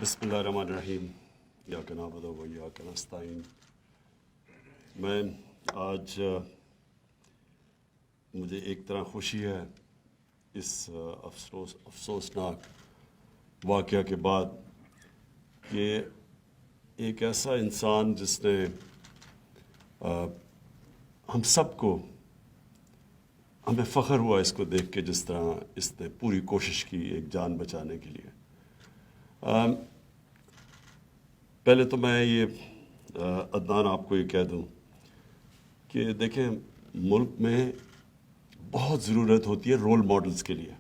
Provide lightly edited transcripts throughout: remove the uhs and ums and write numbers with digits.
بسم اللہ الرحمن الرحیم ایاک نعبد و ایاک نستعین۔ میں آج مجھے ایک طرح خوشی ہے اس افسوسناک واقعہ کے بعد کہ ایک ایسا انسان جس نے ہم سب کو، ہمیں فخر ہوا اس کو دیکھ کے جس طرح اس نے پوری کوشش کی ایک جان بچانے کے لیے۔ پہلے تو میں یہ عدنان آپ کو یہ کہہ دوں کہ دیکھیں، ملک میں بہت ضرورت ہوتی ہے رول ماڈلز کے لیے،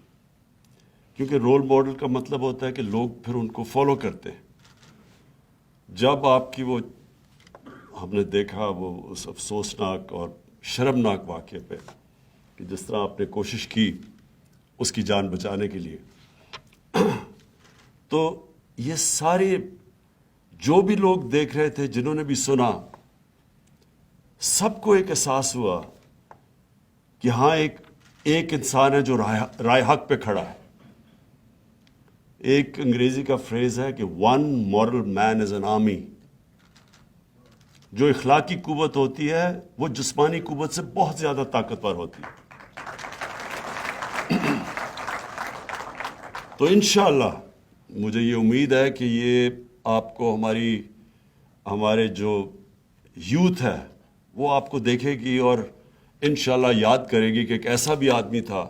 کیونکہ رول ماڈل کا مطلب ہوتا ہے کہ لوگ پھر ان کو فالو کرتے ہیں۔ جب آپ کی وہ ہم نے دیکھا وہ اس افسوسناک اور شرمناک واقعے پہ کہ جس طرح آپ نے کوشش کی اس کی جان بچانے کے لیے، تو یہ سارے جو بھی لوگ دیکھ رہے تھے، جنہوں نے بھی سنا، سب کو ایک احساس ہوا کہ ہاں ایک انسان ہے جو رائے حق پہ کھڑا ہے۔ ایک انگریزی کا فریز ہے کہ one moral man is an army. جو اخلاقی قوت ہوتی ہے وہ جسمانی قوت سے بہت زیادہ طاقتور ہوتی ہے۔ تو انشاءاللہ مجھے یہ امید ہے کہ یہ آپ کو ہمارے جو یوتھ ہے وہ آپ کو دیکھے گی اور انشاءاللہ یاد کرے گی کہ ایک ایسا بھی آدمی تھا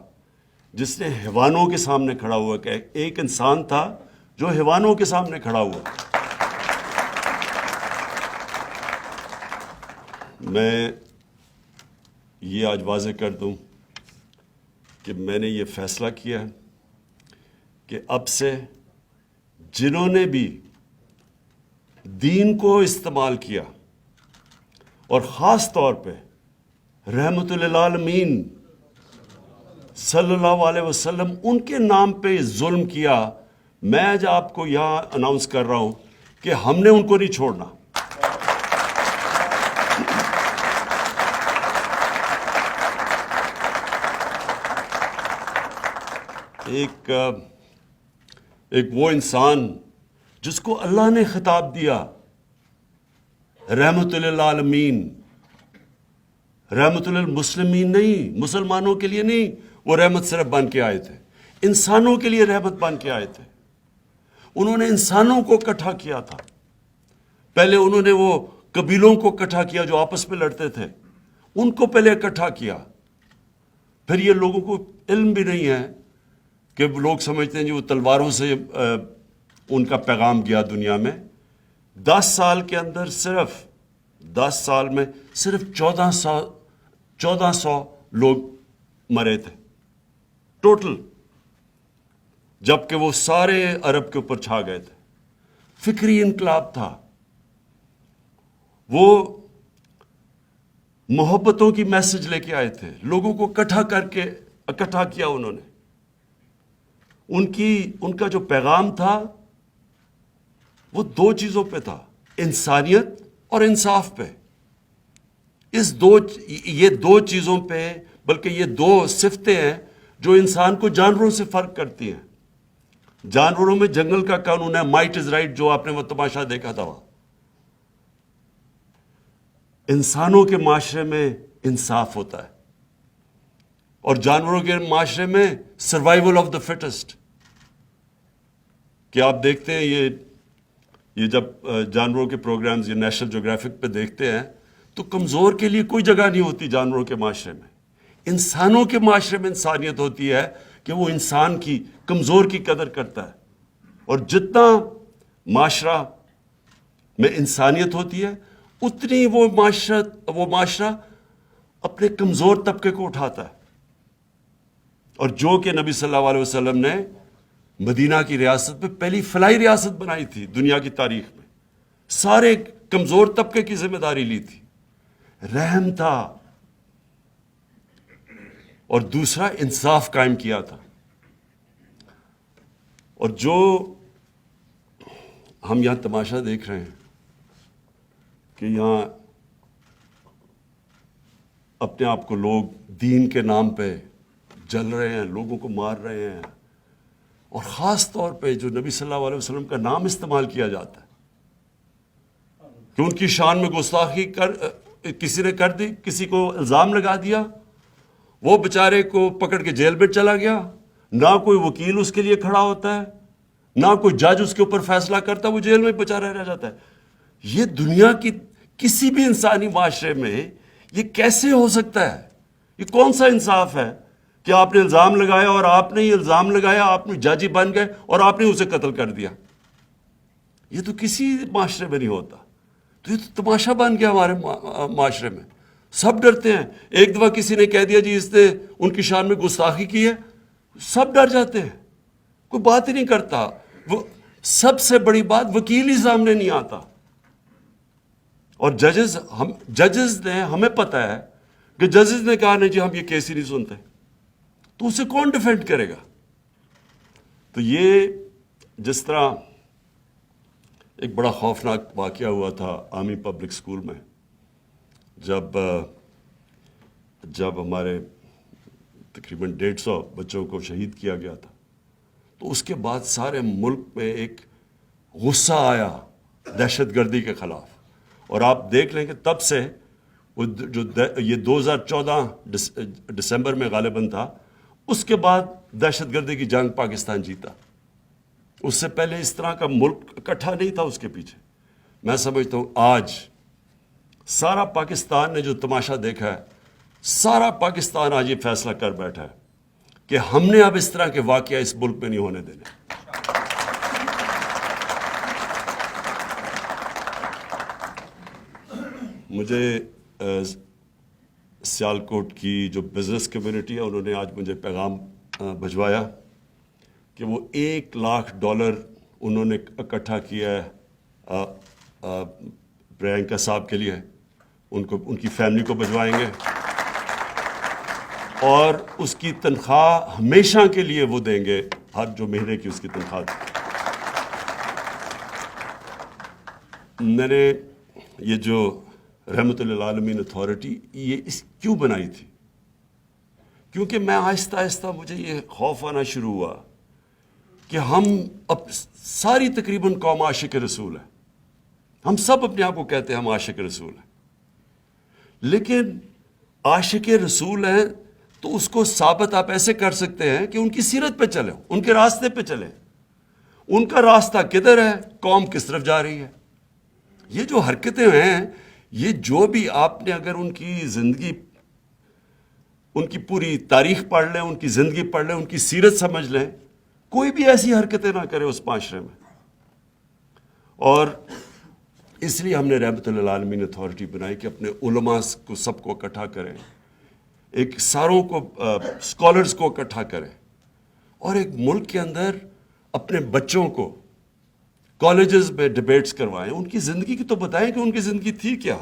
جس نے حیوانوں کے سامنے کھڑا ہوا، کہ ایک انسان تھا جو حیوانوں کے سامنے کھڑا ہوا۔ میں یہ آج واضح کر دوں کہ میں نے یہ فیصلہ کیا ہے کہ اب سے جنہوں نے بھی دین کو استعمال کیا، اور خاص طور پہ رحمت للعالمین صلی اللہ علیہ وسلم ان کے نام پہ ظلم کیا، میں آج آپ کو یہاں اناؤنس کر رہا ہوں کہ ہم نے ان کو نہیں چھوڑنا۔ ایک وہ انسان جس کو اللہ نے خطاب دیا رحمت للعالمین، رحمت للمسلمین نہیں، مسلمانوں کے لیے نہیں، وہ رحمت صرف بن کے آئے تھے، انسانوں کے لیے رحمت بن کے آئے تھے۔ انہوں نے انسانوں کو اکٹھا کیا تھا۔ پہلے انہوں نے وہ قبیلوں کو اکٹھا کیا جو آپس میں لڑتے تھے، ان کو پہلے اکٹھا کیا۔ پھر یہ لوگوں کو علم بھی نہیں ہے کہ لوگ سمجھتے ہیں جی وہ تلواروں سے ان کا پیغام گیا دنیا میں۔ 10 سال کے اندر صرف 10 سال میں صرف 1400 لوگ مرے تھے ٹوٹل، جبکہ وہ سارے عرب کے اوپر چھا گئے تھے۔ فکری انقلاب تھا، وہ محبتوں کی میسج لے کے آئے تھے، لوگوں کو اکٹھا کیا انہوں نے۔ ان کا جو پیغام تھا وہ 2 چیزوں پہ تھا، انسانیت اور انصاف پہ۔ یہ 2 چیزوں پہ، بلکہ یہ 2 صفتیں ہیں جو انسان کو جانوروں سے فرق کرتی ہیں۔ جانوروں میں جنگل کا قانون ہے، مائٹ از رائٹ، جو آپ نے وہ تماشا دیکھا تھا وہاں۔ انسانوں کے معاشرے میں انصاف ہوتا ہے، اور جانوروں کے معاشرے میں سروائیول آف دا فٹسٹ۔ کہ آپ دیکھتے ہیں یہ جب جانوروں کے پروگرامز یہ نیشنل جیوگرافک پہ دیکھتے ہیں تو کمزور کے لیے کوئی جگہ نہیں ہوتی جانوروں کے معاشرے میں۔ انسانوں کے معاشرے میں انسانیت ہوتی ہے کہ وہ انسان کی کمزور کی قدر کرتا ہے، اور جتنا معاشرہ میں انسانیت ہوتی ہے اتنی وہ معاشرہ اپنے کمزور طبقے کو اٹھاتا ہے۔ اور جو کہ نبی صلی اللہ علیہ وسلم نے مدینہ کی ریاست میں پہلی فلاحی ریاست بنائی تھی دنیا کی تاریخ میں، سارے کمزور طبقے کی ذمہ داری لی تھی، رحم تھا، اور دوسرا انصاف قائم کیا تھا۔ اور جو ہم یہاں تماشا دیکھ رہے ہیں کہ یہاں اپنے آپ کو لوگ دین کے نام پہ جل رہے ہیں، لوگوں کو مار رہے ہیں، اور خاص طور پہ جو نبی صلی اللہ علیہ وسلم کا نام استعمال کیا جاتا ہے کہ ان کی شان میں گستاخی کسی نے کر دی، کسی کو الزام لگا دیا، وہ بیچارے کو پکڑ کے جیل میں چلا گیا، نہ کوئی وکیل اس کے لیے کھڑا ہوتا ہے، نہ کوئی جج اس کے اوپر فیصلہ کرتا، وہ جیل میں بیچارہ رہ جاتا ہے. یہ دنیا کی کسی بھی انسانی معاشرے میں یہ کیسے ہو سکتا ہے؟ یہ کون سا انصاف ہے کہ آپ نے الزام لگایا اور آپ نے یہ الزام لگایا، آپ نے جج ہی بن گئے اور آپ نے اسے قتل کر دیا؟ یہ تو کسی معاشرے میں نہیں ہوتا. تو یہ تو تماشا بن گیا ہمارے معاشرے میں. سب ڈرتے ہیں. ایک دفعہ کسی نے کہہ دیا جی اس نے ان کی شان میں گستاخی کی ہے، سب ڈر جاتے ہیں، کوئی بات ہی نہیں کرتا. وہ سب سے بڑی بات، وکیل ہی سامنے نہیں آتا. اور ججز نے، ہمیں پتہ ہے کہ ججز نے کہا نہیں جی ہم یہ کیس ہی نہیں سنتے، تو اسے کون ڈیفینڈ کرے گا؟ تو یہ جس طرح ایک بڑا خوفناک واقعہ ہوا تھا آرمی پبلک اسکول میں، جب ہمارے تقریباً 150 بچوں کو شہید کیا گیا تھا، تو اس کے بعد سارے ملک میں ایک غصہ آیا دہشت گردی کے خلاف. اور آپ دیکھ لیں کہ تب سے یہ 2014 دسمبر میں غالباً تھا، اس کے بعد دہشت گردی کی جنگ پاکستان جیتا. اس سے پہلے اس طرح کا ملک اکٹھا نہیں تھا اس کے پیچھے. میں سمجھتا ہوں آج سارا پاکستان نے جو تماشا دیکھا ہے، سارا پاکستان آج یہ فیصلہ کر بیٹھا ہے کہ ہم نے اب اس طرح کے واقعہ اس ملک میں نہیں ہونے دینے. مجھے سیالکوٹ کی جو بزنس کمیونٹی ہے انہوں نے آج مجھے پیغام بھجوایا کہ وہ $1,00,000 انہوں نے اکٹھا کیا ہے پرینکا صاحب کے لیے. ان کی فیملی کو بھجوائیں گے اور اس کی تنخواہ ہمیشہ کے لیے وہ دیں گے، ہر جو مہینے کی اس کی تنخواہ. میں نے یہ جو رحمت للعالمین اتھارٹی یہ کیوں بنائی تھی؟ کیونکہ میں آہستہ آہستہ مجھے یہ خوف آنا شروع ہوا کہ ہم اب ساری تقریباً قوم عاشق رسول ہے. ہم سب اپنے آپ کو کہتے ہیں ہم عاشق رسول ہیں، لیکن عاشق رسول ہیں تو اس کو ثابت آپ ایسے کر سکتے ہیں کہ ان کی سیرت پہ چلیں، ان کے راستے پہ چلیں. ان کا راستہ کدھر ہے، قوم کس طرف جا رہی ہے. یہ جو حرکتیں ہیں، یہ جو بھی آپ نے اگر ان کی زندگی، ان کی پوری تاریخ پڑھ لیں، ان کی زندگی پڑھ لیں، ان کی سیرت سمجھ لیں، کوئی بھی ایسی حرکتیں نہ کرے اس معاشرے میں. اور اس لیے ہم نے رحمت للعالمین اتھارٹی بنائی کہ اپنے علماء کو سب کو اکٹھا کریں، ایک ساروں کو اسکالرز کو اکٹھا کریں، اور ایک ملک کے اندر اپنے بچوں کو کالجز میں ڈبیٹس کروائیں، ان کی زندگی کی تو بتائیں کہ ان کی زندگی تھی کیا.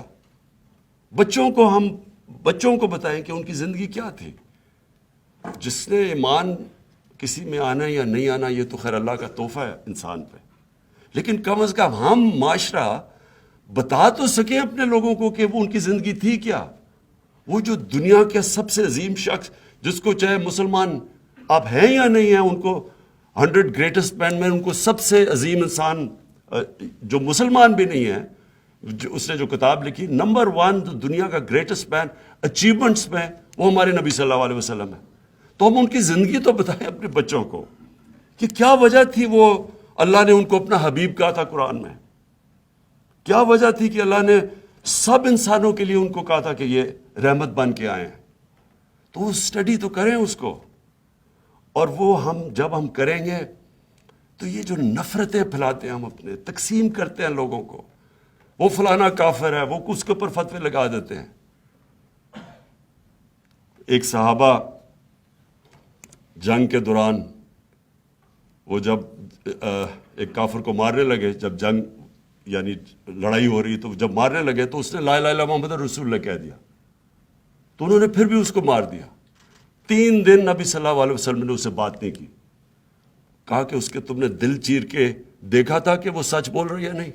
بچوں کو بتائیں کہ ان کی زندگی کیا تھی. جس نے ایمان کسی میں آنا یا نہیں آنا یہ تو خیر اللہ کا تحفہ ہے انسان پہ، لیکن کم از کم ہم معاشرہ بتا تو سکیں اپنے لوگوں کو کہ وہ ان کی زندگی تھی کیا. وہ جو دنیا کے سب سے عظیم شخص، جس کو چاہے مسلمان آپ ہیں یا نہیں ہیں، ان کو 100 گریٹسٹ مین میں ان کو سب سے عظیم انسان جو مسلمان بھی نہیں ہے، اس نے جو کتاب لکھی نمبر 1 دنیا کا گریٹسٹ مین اچیومنٹس میں، وہ ہمارے نبی صلی اللہ علیہ وسلم ہے. تو ہم ان کی زندگی تو بتائیں اپنے بچوں کو کہ کیا وجہ تھی وہ اللہ نے ان کو اپنا حبیب کہا تھا قرآن میں. کیا وجہ تھی کہ اللہ نے سب انسانوں کے لیے ان کو کہا تھا کہ یہ رحمت بن کے آئے ہیں. تو وہ اسٹڈی تو کریں اس کو. اور وہ جب ہم کریں گے تو یہ جو نفرتیں پھیلاتے ہیں، ہم اپنے تقسیم کرتے ہیں لوگوں کو، وہ فلانا کافر ہے، وہ اس کے اوپر فتوے لگا دیتے ہیں. ایک صحابہ جنگ کے دوران وہ جب ایک کافر کو مارنے لگے، جب جنگ یعنی لڑائی ہو رہی، تو جب مارنے لگے تو اس نے لا الہ الا محمد رسول اللہ کہہ دیا، تو انہوں نے پھر بھی اس کو مار دیا. 3 دن نبی صلی اللہ علیہ وسلم نے اس سے بات نہیں کی. کہا کہ اس کے تم نے دل چیر کے دیکھا تھا کہ وہ سچ بول رہی ہے نہیں.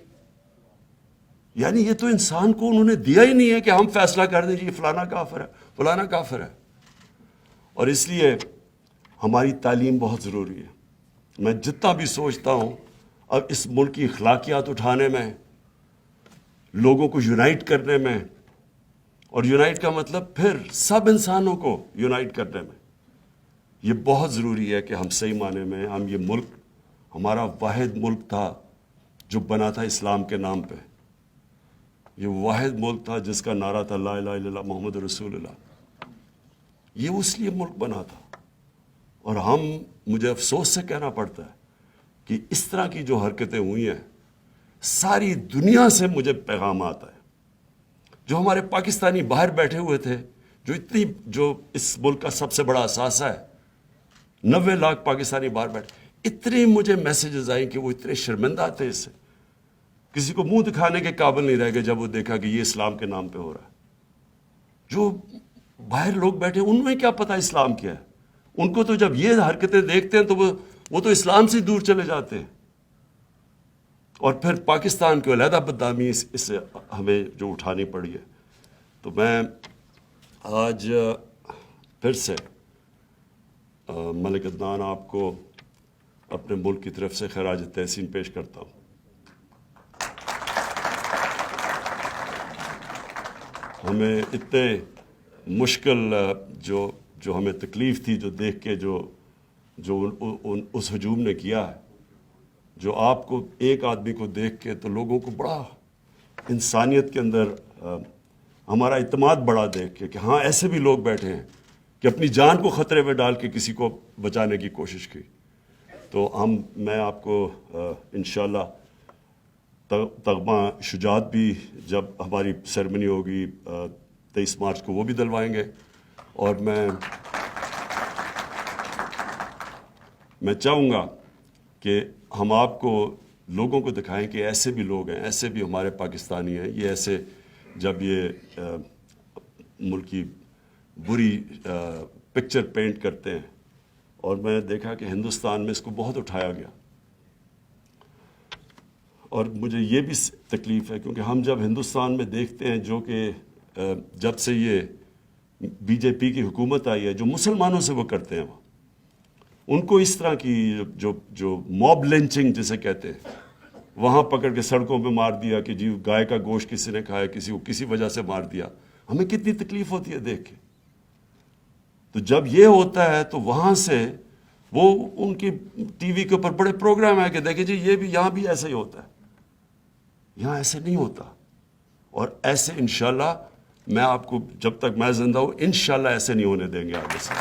یعنی یہ تو انسان کو انہوں نے دیا ہی نہیں ہے کہ ہم فیصلہ کر دیں یہ فلانا کافر ہے، فلانا کافر ہے. اور اس لیے ہماری تعلیم بہت ضروری ہے. میں جتنا بھی سوچتا ہوں اب اس ملک کی اخلاقیات اٹھانے میں، لوگوں کو یونائٹ کرنے میں، اور یونائٹ کا مطلب پھر سب انسانوں کو یونائٹ کرنے میں، یہ بہت ضروری ہے کہ ہم صحیح معنی میں ہم یہ ملک، ہمارا واحد ملک تھا جو بنا تھا اسلام کے نام پہ، یہ واحد ملک تھا جس کا نعرہ تھا لا الہ الا اللہ محمد رسول اللہ، یہ اس لیے ملک بنا تھا۔ اور مجھے افسوس سے کہنا پڑتا ہے کہ اس طرح کی جو حرکتیں ہوئی ہیں، ساری دنیا سے مجھے پیغام آتا ہے، جو ہمارے پاکستانی باہر بیٹھے ہوئے تھے، جو اس ملک کا سب سے بڑا اثاثہ ہے، 90 لاکھ پاکستانی باہر بیٹھے، اتنے مجھے میسیجز آئیں کہ وہ اتنے شرمندہ تھے اس سے، کسی کو منہ دکھانے کے قابل نہیں رہ گئے جب وہ دیکھا کہ یہ اسلام کے نام پہ ہو رہا ہے۔ جو باہر لوگ بیٹھے ان میں کیا پتہ اسلام کیا ہے، ان کو تو جب یہ حرکتیں دیکھتے ہیں تو وہ تو اسلام سے دور چلے جاتے ہیں، اور پھر پاکستان کو علیحدہ بدنامی اس سے ہمیں جو اٹھانی پڑی ہے۔ تو میں آج پھر سے ملک عدنان آپ کو اپنے ملک کی طرف سے خراج تحسین پیش کرتا ہوں۔ ہمیں اتنے مشکل جو ہمیں تکلیف تھی، جو دیکھ کے جو اس ہجوم نے کیا ہے، جو آپ کو ایک آدمی کو دیکھ کے تو لوگوں کو بڑا انسانیت کے اندر ہمارا اعتماد بڑا دیکھ کے کہ ہاں ایسے بھی لوگ بیٹھے ہیں کہ اپنی جان کو خطرے میں ڈال کے کسی کو بچانے کی کوشش کی۔ تو میں آپ کو انشاءاللہ تغمہ شجاعت بھی جب ہماری سیرمنی ہوگی 23 مارچ کو وہ بھی دلوائیں گے، اور میں چاہوں گا کہ ہم آپ کو لوگوں کو دکھائیں کہ ایسے بھی لوگ ہیں، ایسے بھی ہمارے پاکستانی ہیں، یہ ایسے جب یہ ملک کی بری پکچر پینٹ کرتے ہیں۔ اور میں نے دیکھا کہ ہندوستان میں اس کو بہت اٹھایا گیا، اور مجھے یہ بھی تکلیف ہے کیونکہ ہم جب ہندوستان میں دیکھتے ہیں جو کہ جب سے یہ بی جے پی کی حکومت آئی ہے، جو مسلمانوں سے وہ کرتے ہیں، ان کو اس طرح کی جو موب لنچنگ جسے کہتے ہیں، وہاں پکڑ کے سڑکوں پہ مار دیا کہ جی گائے کا گوشت کسی نے کھایا، کسی کو کسی وجہ سے مار دیا، ہمیں کتنی تکلیف ہوتی ہے دیکھ کے۔ تو جب یہ ہوتا ہے تو وہاں سے وہ ان کی ٹی وی کے اوپر بڑے پروگرام ہے کہ دیکھیں جی یہ بھی یہاں بھی ایسا ہی ہوتا ہے، یہاں ایسے نہیں ہوتا، اور ایسے انشاءاللہ میں آپ کو جب تک میں زندہ ہوں انشاءاللہ ایسے نہیں ہونے دیں گے آگے سے۔